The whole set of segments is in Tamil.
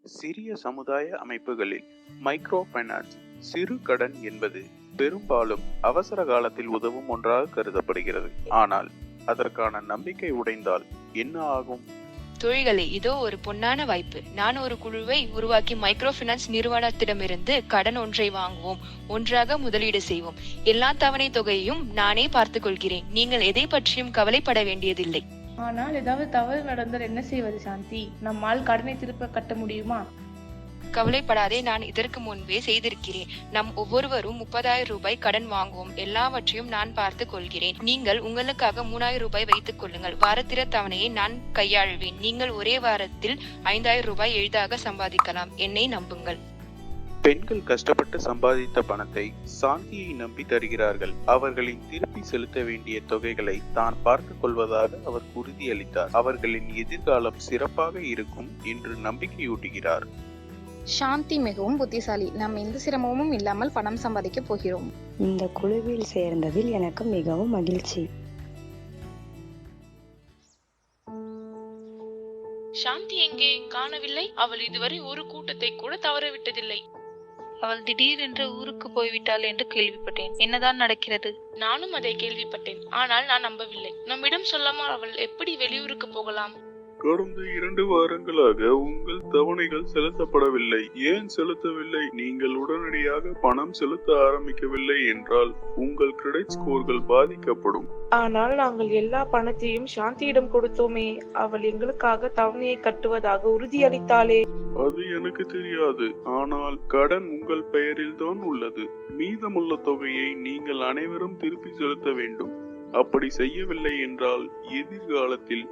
சிறிய சமுதாய அமைப்புகளில் மைக்ரோ ஃபைனான்ஸ் சிறு கடன் என்பது பெரும்பாலும் அவசர காலத்தில் உதவும் ஒன்றாக கருதப்படுகிறது. ஆனால் அதற்கான நம்பிக்கை உடைந்தால் என்ன ஆகும்? தொழில்களே, இதோ ஒரு பொன்னான வாய்ப்பு. நான் ஒரு குழுவை உருவாக்கி மைக்ரோ பினான்ஸ் நிறுவனத்திடமிருந்து கடன் ஒன்றை வாங்குவோம். ஒன்றாக முதலீடு செய்வோம். எல்லா தவணை தொகையையும் நானே பார்த்துக் கொள்கிறேன். நீங்கள் எதை பற்றியும் கவலைப்பட வேண்டியதில்லை. ஆனால் ஏதாவது தவறு நடந்தால் என்ன செய்வது சாந்தி? நம்மால் கடனை திருப்ப கட்ட முடியுமா? கவலைப்படாதே, நான் இதற்கு முன்பே செய்திருக்கிறேன். நம் ஒவ்வொருவரும் 30,000 ரூபாய் கடன் வாங்குவோம். எல்லாவற்றையும் நான் பார்த்துக் கொள்கிறேன். நீங்கள் உங்களுக்காக 3,000 ரூபாய் வைத்துக் கொள்ளுங்கள். வாரத்திர தவணையை நான் கையாள்வேன். நீங்கள் ஒரே வாரத்தில் 5,000 ரூபாய் எளிதாக சம்பாதிக்கலாம். என்னை நம்புங்கள். பெண்கள் கஷ்டப்பட்டு சம்பாதித்த பணத்தை சாந்தியை நம்பி தருகிறார்கள். அவர்களின் திருப்பி செலுத்த வேண்டிய தொகைகளை தான் பார்த்துக் கொள்வதாக அவர் உறுதியளித்தார். அவர்களின் எதிர்காலம் சிறப்பாக இருக்கும் என்று நம்பிக்கையூட்டுகிறார். சாந்தி மிகவும் புத்திசாலி. நாம் எந்த சிரமமும் இல்லாமல் பணம் சம்பாதிக்க போகிறோம். இந்த குழுவில் சேர்ந்ததில் எனக்கு மிகவும் மகிழ்ச்சி. சாந்தி எங்கே? காணவில்லை. அவள் இதுவரை ஒரு கூட்டத்தை கூட தவறவிட்டதில்லை. அவள் திடீரென்று ஊருக்கு போய்விட்டாள் என்று கேள்விப்பட்டேன். என்னதான் நடக்கிறது? நானும் அதை கேள்விப்பட்டேன். ஆனால் நான் நம்பவில்லை. நம்மிடம் சொல்லாமல் அவள் எப்படி வெளியூருக்கு போகலாம்? கடந்த 2 வாரங்களாக உங்கள் தவணைகள் செலுத்தப்படவில்லை. ஏன் செலுத்தவில்லை? நீங்கள் உடனடியாக பணம் செலுத்த ஆரம்பிக்கவில்லை என்றால் உங்கள் கிரெடிட் ஸ்கோர்கள் பாதிக்கப்படும். ஆனால் நாங்கள் எல்லா பணத்தையும் சாந்தியிடம் கொடுத்தோமே. அவள் எங்களுக்காக தவணையை கட்டுவதாக உறுதியளித்தாளே. அது எனக்கு தெரியாது. ஆனால் கடன் உங்கள் பெயரில் தான் உள்ளது. மீதமுள்ள தொகையை நீங்கள் அனைவரும் திருப்பி செலுத்த வேண்டும். அப்படி செய்யவில்லை என்றால் எதிர்காலத்தில்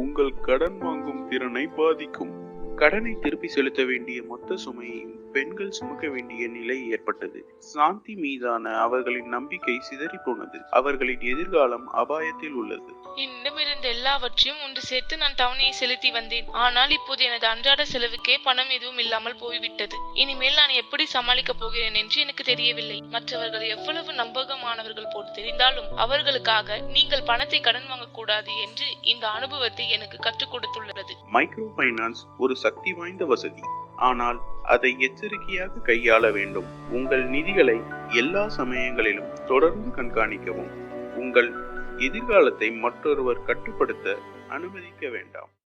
உங்கள் கடன் வாங்கும் திறனை பாதிக்கும். கடனை திருப்பி செலுத்த வேண்டிய மொத்த சுமையையும் பெண்கள் சுமக்க வேண்டிய நிலை ஏற்பட்டது. சாந்தி மீதான அவர்களின் நம்பிக்கை சிதறி போனது. அவர்களின் எதிர்காலம் அபாயத்தில் உள்ளது. என்னிடமிருந்த எல்லாவற்றையும் ஒன்று சேர்த்து நான் தவணையை செலுத்தி வந்தேன். ஆனால் இப்போது எனது அன்றாட செலவுக்கே பணம் எதுவும் இல்லாமல் போய்விட்டது. இனிமேல் நான் எப்படி சமாளிக்கப் போகிறேன் என்று எனக்கு தெரியவில்லை. மற்றவர்கள் எவ்வளவு நம்பகமானவர்கள் போல் தெரிந்தாலும் அவர்களுக்காக நீங்கள் பணத்தை கடன் வாங்கக்கூடாது என்று இந்த அனுபவத்தை எனக்கு கற்றுக் கொடுத்துள்ளது. மைக்ரோ ஃபைனான்ஸ் ஒரு சக்தி வாய்ந்த வசதி. ஆனால் அதை எச்சரிக்கையாக கையாள வேண்டும். உங்கள் நிதிகளை எல்லா சமயங்களிலும் தொடர்ந்து கண்காணிக்கவும். உங்கள் எதிர்காலத்தை மற்றொருவர் கட்டுப்படுத்த அனுமதிக்க வேண்டாம்.